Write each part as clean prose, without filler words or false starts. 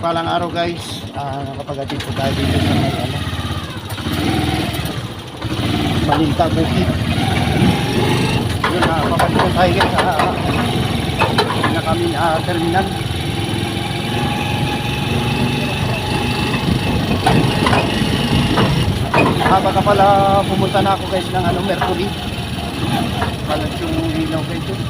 Palang araw guys, nakapag-atid po tayo dito sa may Malinta Bukid. Yun, papalit tayo guys sa kami terminal. Baka pala pumunta na ako guys ng Mercury. Palat yung ilaw guys yun.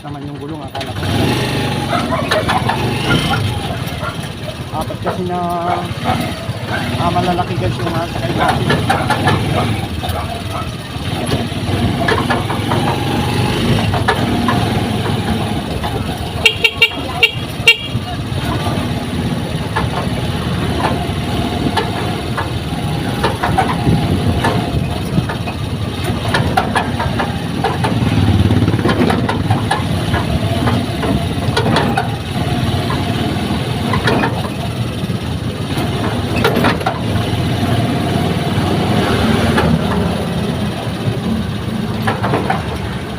Naman yung gulong, akala ko apat kasi na malalaki guys yung sakay natin.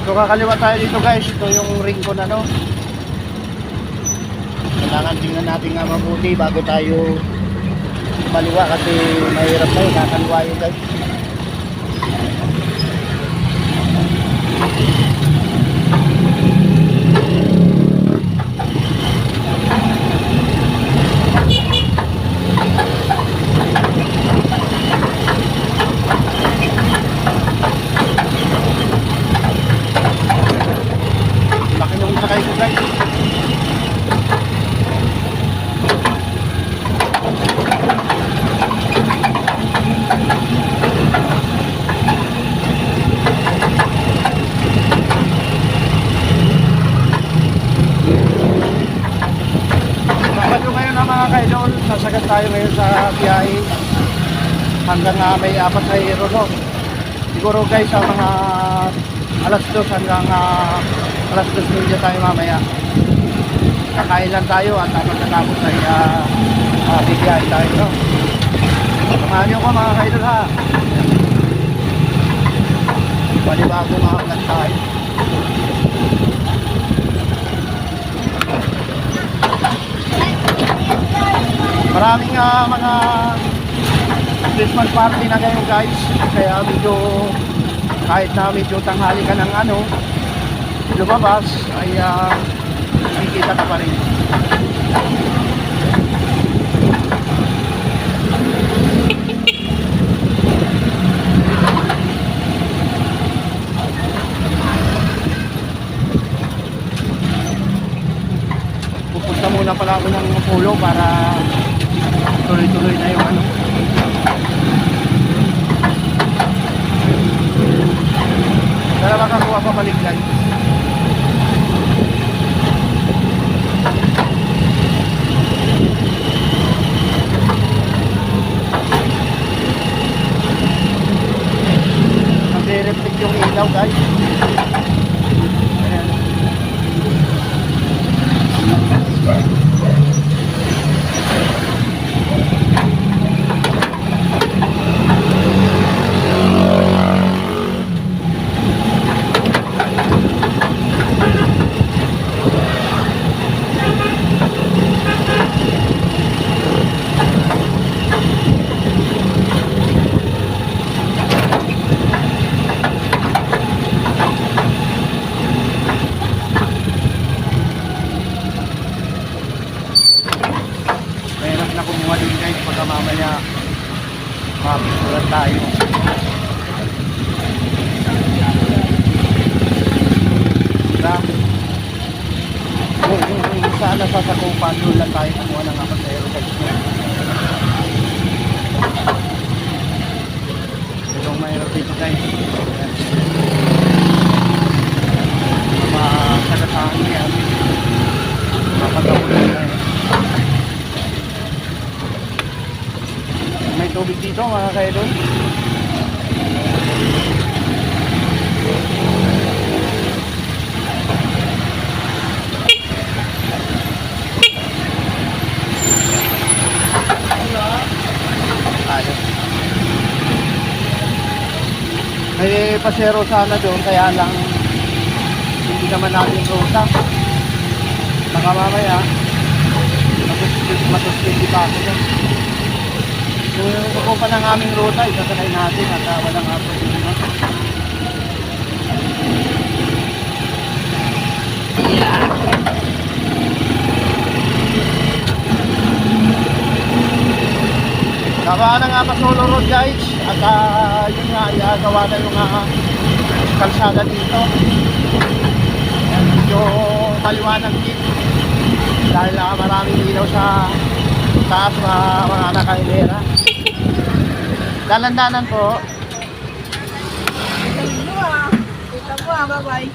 So kakaliwa tayo dito guys, ito yung ring ko na no. Kailangan tingnan natin nga mabuti bago tayo maliwa kasi mahirap tayo kakaliwa yun guys. Sakay ko guys. Kapag ngayon na mga kaidol, sasagat tayo ngayon sa biyahe hanggang may 4 na hero no. Siguro guys sa mga alas 2 hanggang alas 2:30 tayo mamaya. Kakain lang tayo at pagkatapos ay bibiyahe tayo no. Samahan nyo ko mga kaidol ha. Panibagong hanggang tayo. Maraming mga Christmas party na ngayon guys. Kaya medyo kahit na medyo tanghali ka ng lumabas ay kikita ka pa rin. Pupunta muna pala ako ng Polo para tuloy-tuloy na yung dalawa kakuha pa balik guys. Nag-reflect yung ilaw guys. Ayan. Mamaya mapisulan tayo. Diba? Kung saan nasasakupan doon lang tayo kumuha ng pasahero guys. Pero mayroon dito guys. Masagatahan yan. Mapagkapulan tayo. dito mga kaidol. Ayos. May pasero sana doon kaya lang hindi naman natin ruta. Baka mamaya masuspindi pa ako doon. Kung ako pa ng aming ruta, isasanay natin at walang problema. Naka na nga Pasolo Road guys at yun nga iagawa na yung kalsada dito. Ayan, medyo maliwanag din dahil maraming ilaw sa taas mga nakailera. Dalan-danan po. Kita mo bye-bye.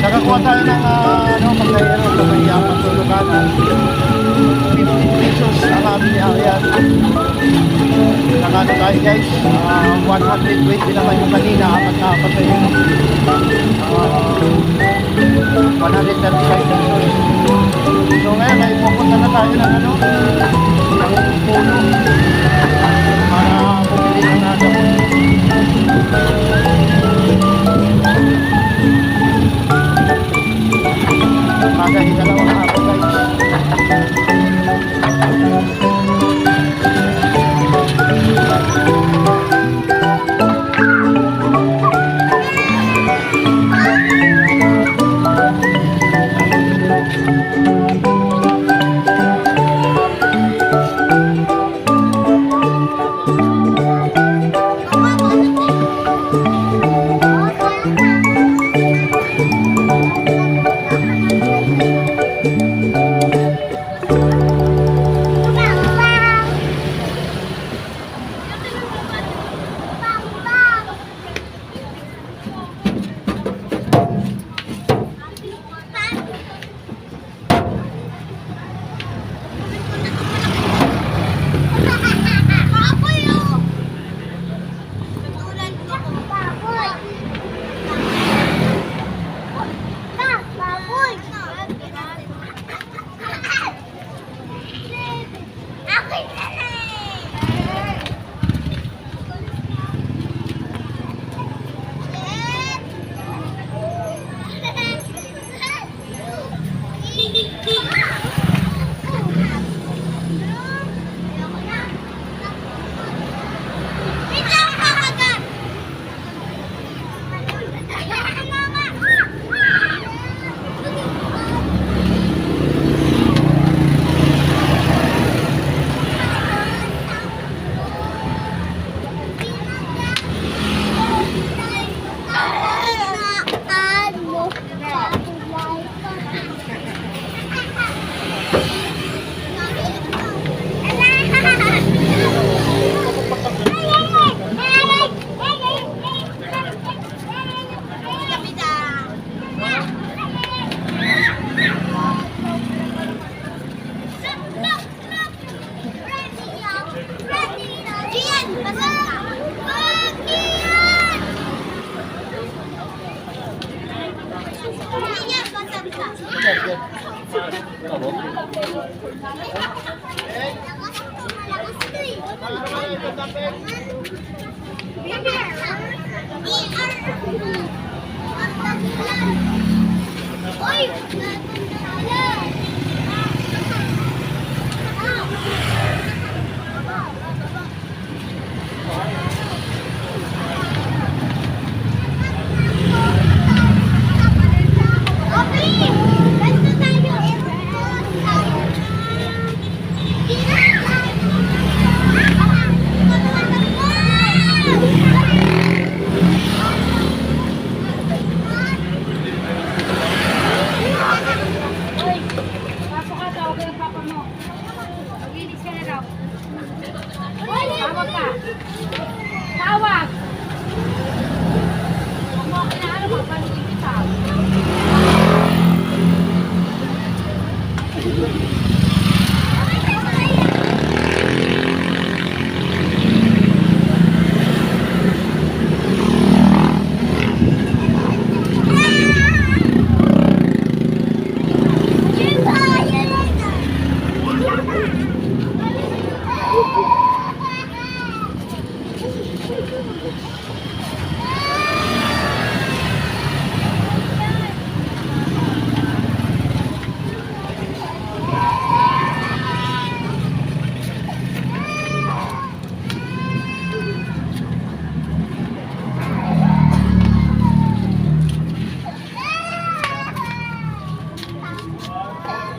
Nakakuha tayo ng pagkahiro sa may patuluganan. 15 pesos ang aming ayan. Nakano tayo guys, 120 naman yung kanina, apat na pasahero. 135 pesos. So ngayon ay pupunta na tayo ng ng puno para bumili ng Magani dalawang araw guys.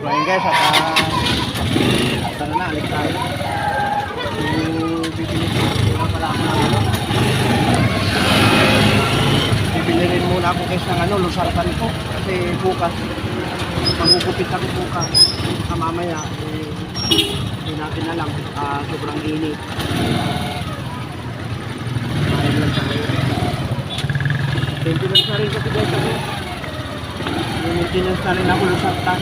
So ayun guys, tara na, alis tayo. Bibili rin muna ako guys ng lusartan ko. Kasi bukas, magugupit ako bukas. Mamaya, hindi natin alam, sobrang init. Ayun lang sa ngayon. Maintenance na rin kasi guys ako. Maintenance na rin ako ng saktan.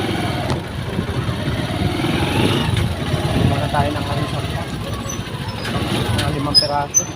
Baka tayo ng kanyang saktan. Mga 5 peraso.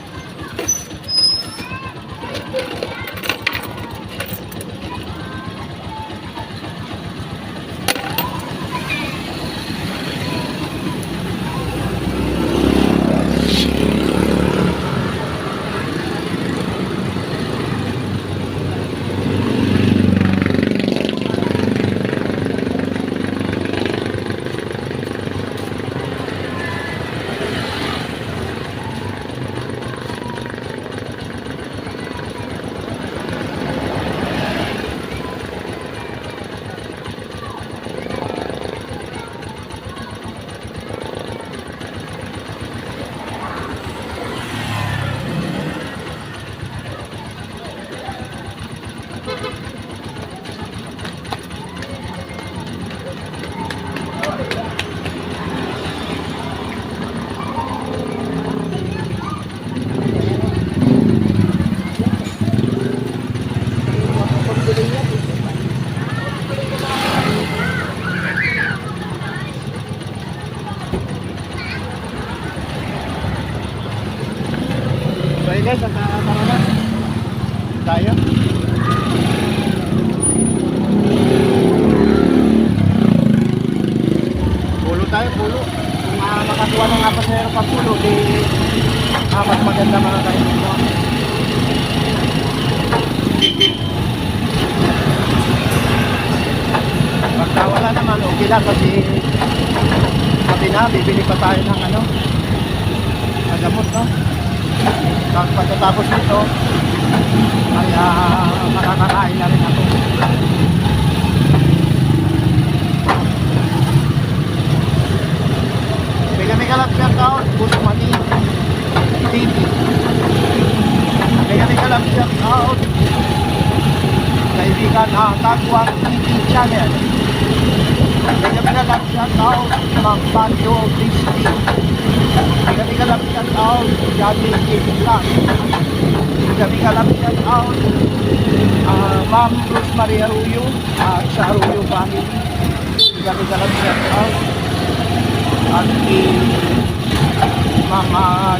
So yun guys, tara na tayo. Pulo tayo, pulo. Kung makakuha ng pasahero pa pulo, di mas maganda mga tayo dito. Pagka wala naman, okay lang kasi sabi na, bibili pa tayo ng ano, nagamot, no? Tapos pagkatapos nito ay makakakain na rin ako. May kalap siya taon, Puso Mani TV. May kalap siya taon, kaibigan Tagwang TV channel. May kalap siya taon, Mang Banjo Disney. Kami kalap shout out Johnny Vlog. Kami kalap shout out Ma'am Rosemary Arroyo at sa Arroyo family. Kami kalap shout out at Ma'am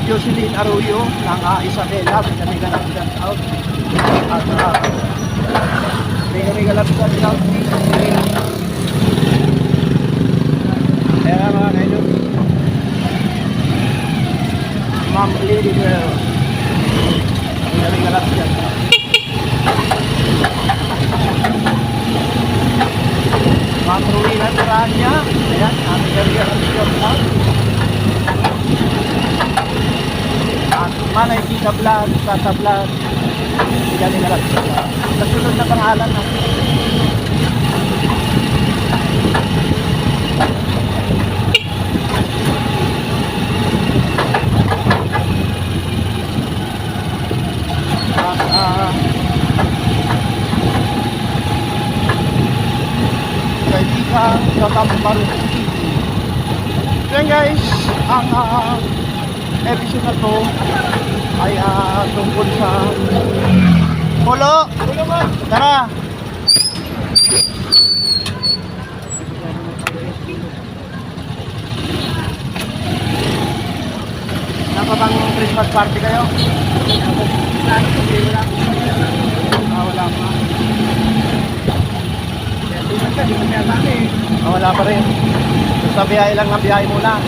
Jocelyn Arroyo ng Isabela. Kami kalap shout out at kami kalap shout out kaya mga kailo Ma'am Lady Girl. Kami kalap siya. Ma'am Ruina Taranya. Ayan, kami kalap siya. At Manay Tita Vlog, Tata Vlog. Kami kalap siya. Nasunod na pangalan na. Kaibigan sa Tambaru TV. Yan guys, ang episode na to ay tungkol sa Polo! Tara! Nakabang Christmas party kayo? Wala pa. Wala pa rin. Sa biyahe lang ang biyahe muna.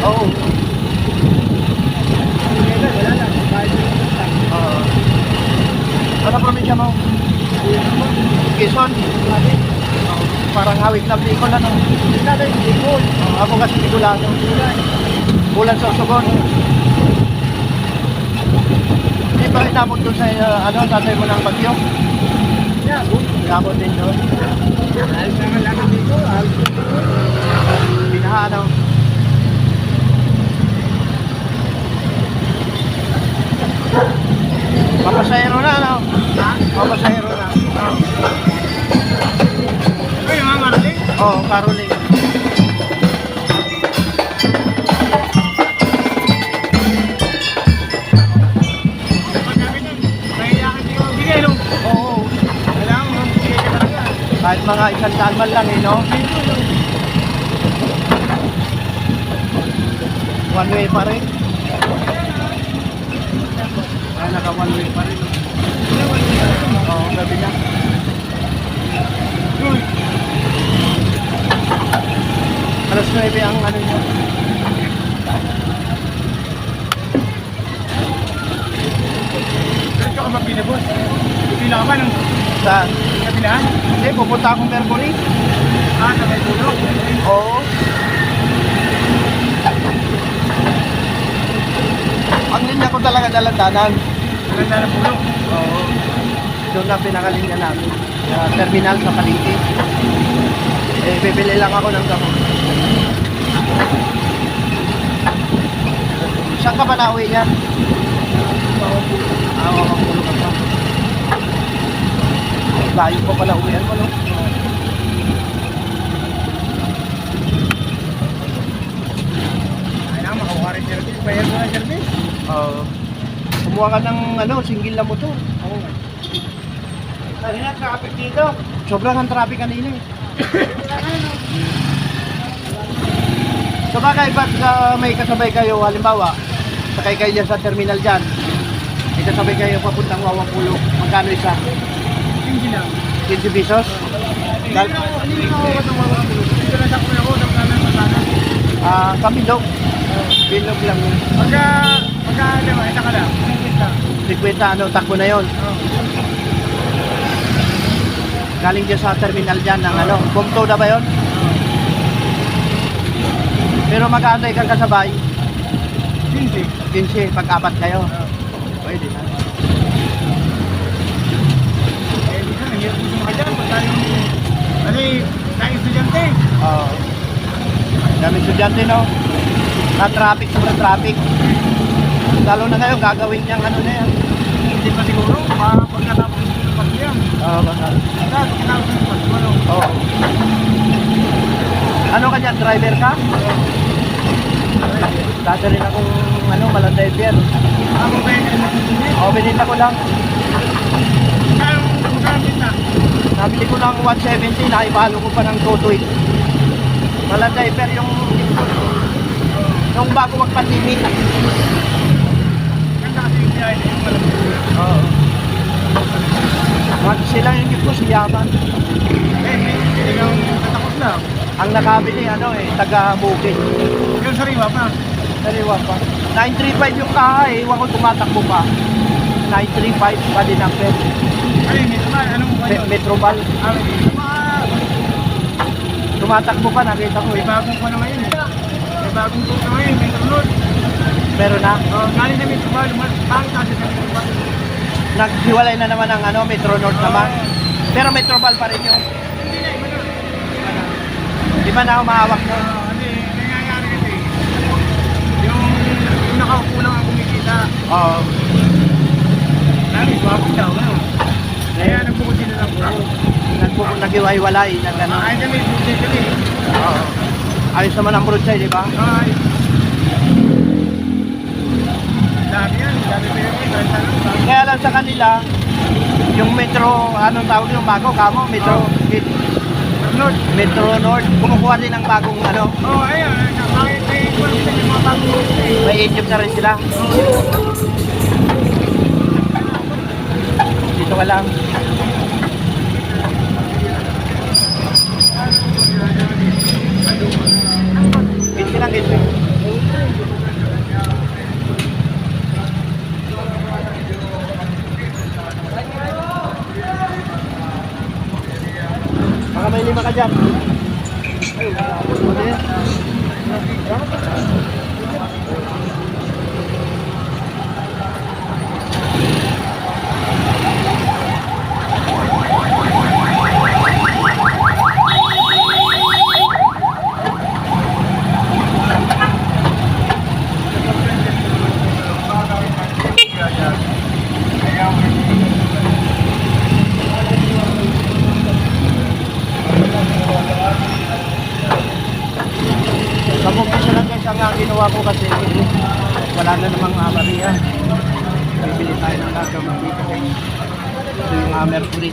Oo. Ano probinsya mo? Quezon? Parang hawig na Bicol ano? Ako kasi Bicolano. Bulan sa Usogon. Hindi pa inabot doon sa tatay mo ng bagyo? Inabot din doon. Binaha ano? Papasahero na ano? Papasahero na. Ay, mga Caroling? Oo, Caroling. mga 100 man lang eh, no? One way pa rin. Ay, naka one way pa rin. Oo, gabi na. Alas 9 ang ano niya. Ito ka ba pinabos? Pila ka ba ng Saan? kabilaan? Hindi, pupunta akong Mercury. Sa may dulo. Oo. Ang linya ko talaga dalandanan. Maganda na pulo. Oo. Doon na pinakalinya namin. Sa terminal sa Paliti. Eh, bibili lang ako ng gamot. Saan ka ba nauwi yan? Wakapulo ka pa. Layo pa pala uwian mo, no? Ay na, makakuha rin service. Bayad mo na service. Oo. Kumuha ka ng single na motor. Oo. Kanina, traffic dito. Sobrang ang traffic kanina eh. So bagay, ba't may kasabay kayo, halimbawa, sakay kayo dyan sa terminal dyan, may kasabay kayo papuntang Wawangpulo, magkano isa? Hindi lang. 15 pesos? Hindi na ako ng mga pulo. Dito na sa kuya ko, ng kanan sa kanan. Kami daw. Bilog lang yun. Pagka, diba, ita ka lang. 50 takbo na yon. Galing dyan sa terminal dyan ng Bumto na ba yon? Pero mag-aantay kang kasabay, 15. 15, pag-apat kayo. Pwede na. Eh, di ka, nangyari mo sumakay dyan. Pagka yung, kasi, tayo estudyante. Oo. Dami estudyante, no? Na-traffic, sobrang traffic. Lalo na kayo, gagawin niyang na yan. Hindi pa siguro, pagkatapos ng pagkiyam. Oo, baka. Dahil, pagkatapos ng pagkiyam. Oo. Ano ka dyan, driver ka? Dati rin akong, malang driver. Ako ba yung nasusunod? Oo, binita ko lang. Magkano kita? Nabili ko ng 170, naipalo ko pa ng 220. Malang driver yung bago magpandemic. Ganda kasi yung biyahe na yung malamig. Oo. Sila yung gift ko, si Yaman. Hindi yung tatakot lang. Ang nakabili, taga-bukid. Yung sariwa pa. Sariwa pa. 935 yung kaha eh. Iwan ko tumatakbo pa. 935 pa din ang pet. Ano yung ito ba? Anong ba yun? Metrobal. Tumatakbo pa, nakita ko May eh. bagong pa naman yun eh. May bagong po naman yun. May tunod. Meron na. Galing na may tubal. Pangit natin sa may tubal. Naghiwalay na naman ang Metro North naman. Pero Metrobal pa rin yun. Hindi na, iba na. Di ba na umahawak nun? Hindi, nangyayari kasi. Yung nakaupo lang ang kumikita. Oo. Lagi, swapong daw. Kaya nagpukod sila ng kurang. Naghiwalay na gano'n. Ay, may buti kami. Oo. Ayos naman ang broadside, di ba? Ay. Dami yan. Dami pa yun. Kaya lang sa kanila, yung Metro, anong tawag yung bago, kamo? Metro North, kumukuha din ng bagong Oo, ayun. Bakit may kulang sila yung mga bagong may Egypt na rin sila. Dito ka lang. Gitsi lang, gitsi. Baka may 5 ka dyan. Kapag-umpisa lang guys, ang ginawa ko kasi wala na namang Maria. Bibili tayo ng gagamit dito guys. Ito yung Mercury.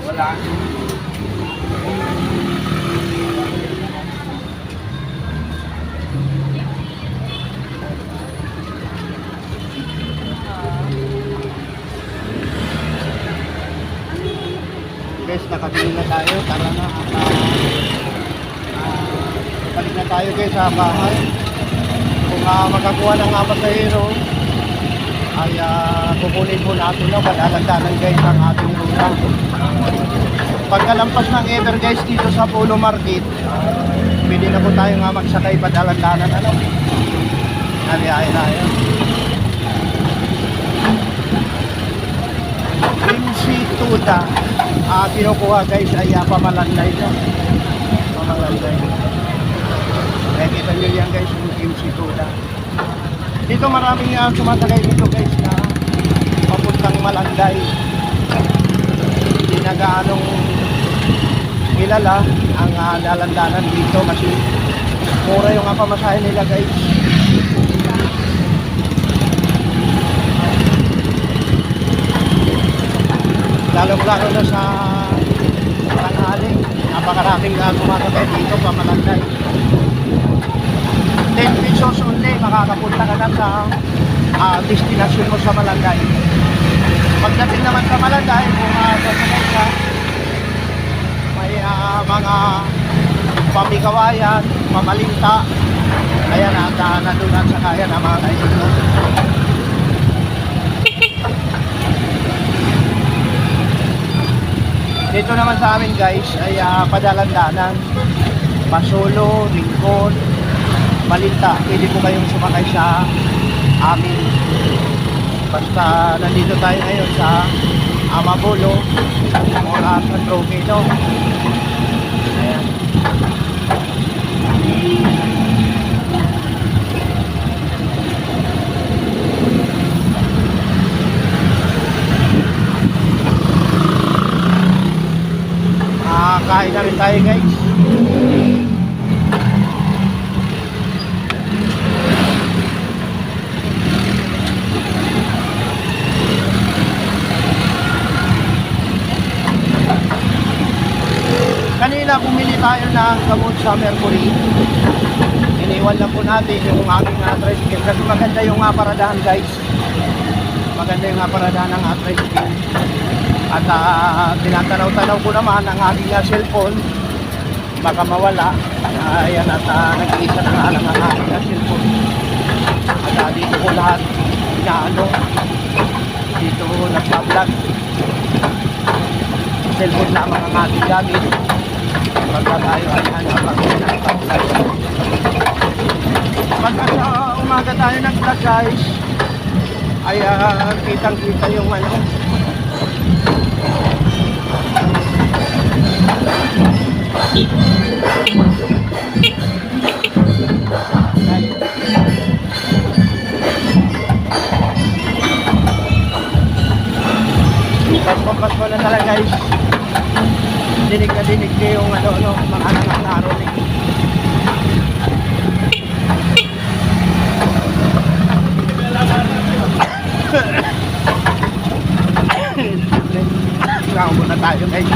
Wala. Guys, nakabili na tayo. Tara na. Balik na tayo guys sa bahay. Kung makakuha ng pasahero, ay kukunin po natin no, padalandanan guys ang ating ruta. Pagkalampas ng Ever guys dito sa Polo Market, pwede na po tayo nga magsakay padalandanan ano. Naliyain na yun. MC Tuda, kinukuha guys ay pamalanday no. Pamalanday. Kaya kita nyo yan guys yung MC Tuda. Dito maraming sumasakay dito guys na papuntang Malanday. Hindi na gaanong kilala ang dalandanan dito kasi mura yung pamasahe nila guys. Lalo-lalo na sa tanghali. Napakaraming sumasakay dito pa Malanday. 10 pesos only, makakapunta ka na sa destinasyon mo sa Malanday. Pagdating naman sa Malanday, kung sasakay ka, may mga pamikawayan, mamalinta, ayan na doon ang sakayan ang mga kaibigan. Dito naman sa amin guys ay padalandanan, Pasolo, Rincon, Malinta. Pwede po kayong sumakay sa amin. Basta nandito tayo ngayon sa Amabolo o San Roque no. Ayan. Kain na rin tayo guys. Kanina bumili tayo ng gamot sa Mercury. Iniwan lang po natin yung aking tricycle kasi maganda yung paradahan guys. Maganda yung paradahan ng tricycle. At tinatanaw-tanaw ko naman ang aking cellphone. Baka mawala. Ayan at nag-iisa na nga lang ang aking cellphone. At dito ko lahat inaano. Dito ko nagpa-vlog. Cellphone lamang ang ating gamit. Pagka tayo ay hanapag. Pagka sa umaga tayo nag-vlog guys, ay kitang-kita yung ano. Pampasko na talaga guys. Dinig na dinig ko yung mga anak na narinig. Kaya muna tayo guys.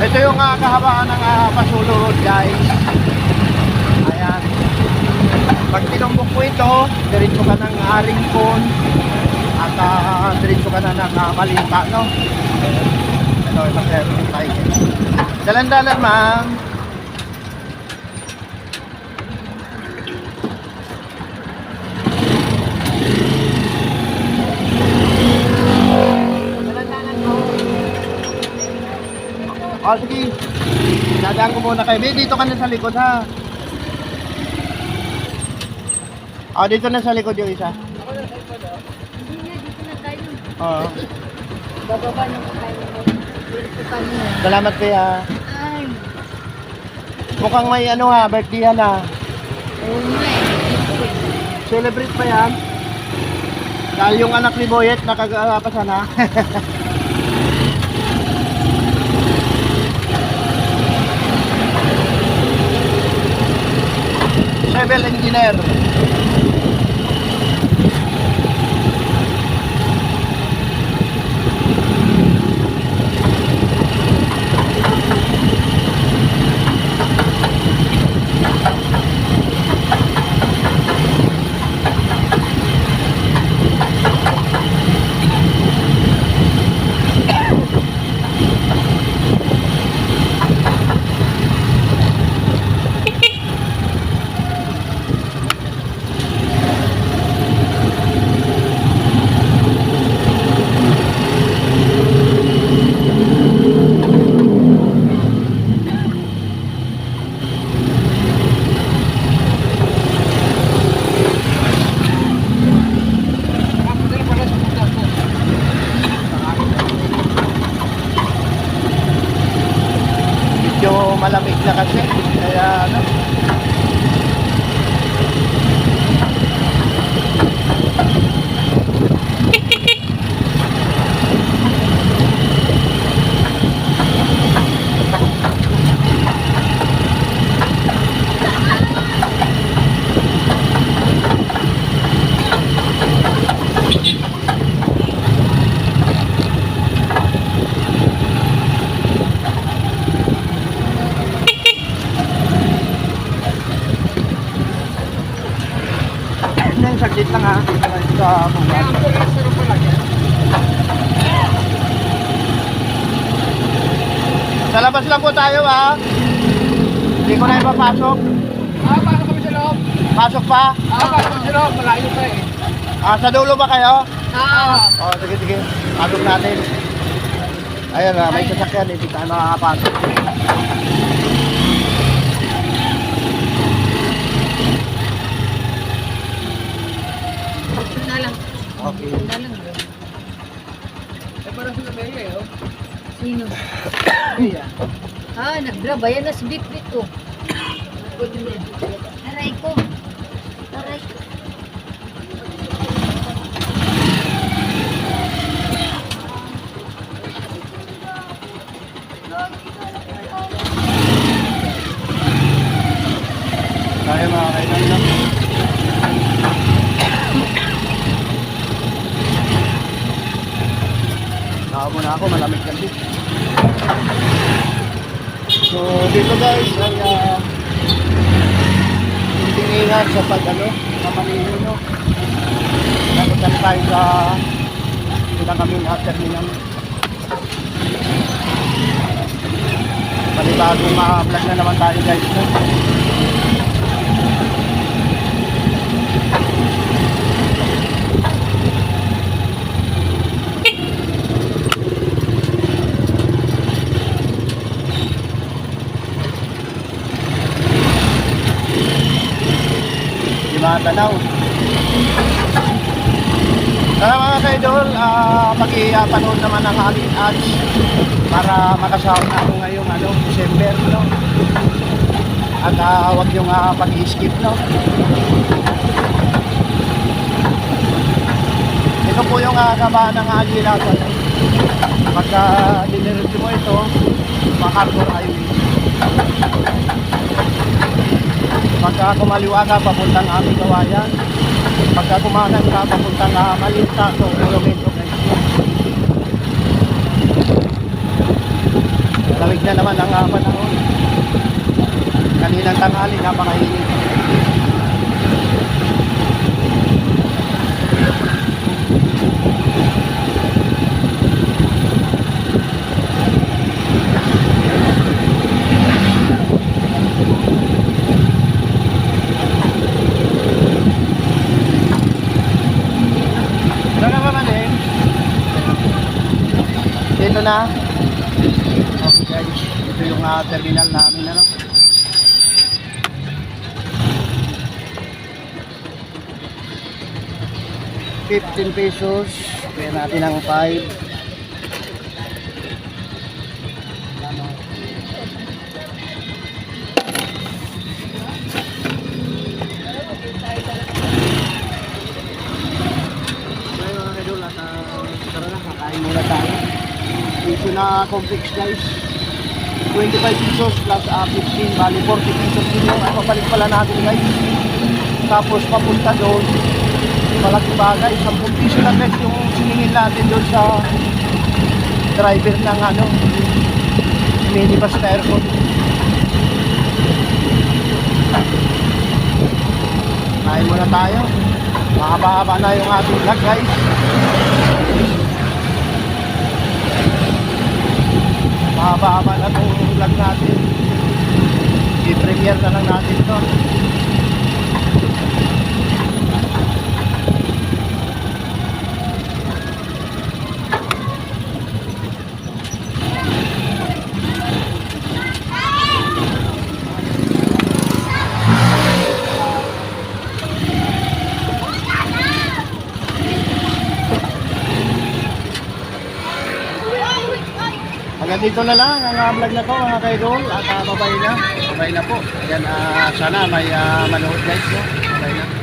Ito yung kahabaan ng Pasulo Road guys. Ayan. Pag tinumbok mo ito, diretso ka ng Ringcon at diretso ka na ng Malinta, no? Ito, ipag-service tayo guys. Dalan-dalan ma'am. O sige, dadaan ko muna kayo. Dito ka na sa likod ha. O dito na sa likod yung isa. Ako na sa likod, oh. Hindi nga, dito na tayo. Oo. Bababa na po tayo. Dito pa niya. Salamat kuya. Ay, Mukhang may birthday yan ha. oo nga eh. Celebrate pa yan. Dahil yung anak ni Boyet nakagapasan ha. Civil engineer. Medyo malamig na kasi. Kaya saglit lang ha. Sa Sa labas lang po tayo ha. Hindi ko na ipapasok. Pasok kami sa loob. Pasok pa? Pasok kami sa loob. Malayo pa eh. Sa dulo ba kayo? Oo. Sige, sige. Pasok natin. Ayan may sasakyan. Hindi tayo makakapasok. Ito na lang. Okay. Ito na lang. Eh, parang sila Bea eh. Oh. Sino? Bea. Nag-grab. Ayan na si Bit-Bit ko. Aray ko. Aray ko. Tayo mga kailan. Nakapo na ako, malamig kasi. So dito guys ay ingat sa pamalino, no? Napunta tayo sa pinakaming terminal. Panibagong vlog na naman tayo guys, no? Tanaw. Tara mga kaidol, pag-i-panood naman ang aming ads para makasahod na ako ngayong December, no? At huwag yung pag-skip, no? Ito po yung kabaan ng Agila. Pagka diniretso mo ito, Macarthur Highway. Pagka kumaliwa ka, papuntang aming gawayan. Pagka kumanan ka, papuntang Malinta, so kilometro guys. Lamig na naman ang panahon. Kaninang tanghali, napakainit. Dito na. Okay guys, ito yung terminal namin, ano. ₱15. Kaya natin ang 5. Tara na, kakain muna tayo. Dito na complex guys. ₱25 plus 15, bali ₱40 din yung papalit pala natin guys. Tapos papunta doon, malaki bagay, ₱10 lang guys yung siningin natin doon sa driver ng minibus na aircon. Kain muna tayo. Mahaba-haba na yung ating vlog guys. Mahaba-haba na itong vlog natin. I-premiere na lang natin ito. Hanggang dito na lang ang vlog na to mga kaidol. At babay na po. Yan, sana may manood guys, no? Babay na.